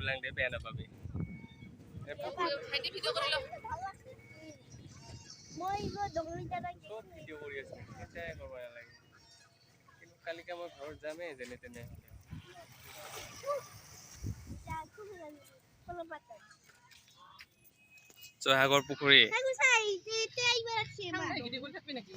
lang de beya napabi খাইতে video কৰি ল মই গো দগৰি জানা কি সব ভিডিও কৰি আছে এটাই কৰিব নালাগে কিন্তু কালিকা মই ঘৰত যামেই যেনে তেনে জয়সাগৰ পুখুৰী চাই তে আইবা আছে মা ভিডিও কৰি থাকবি নেকি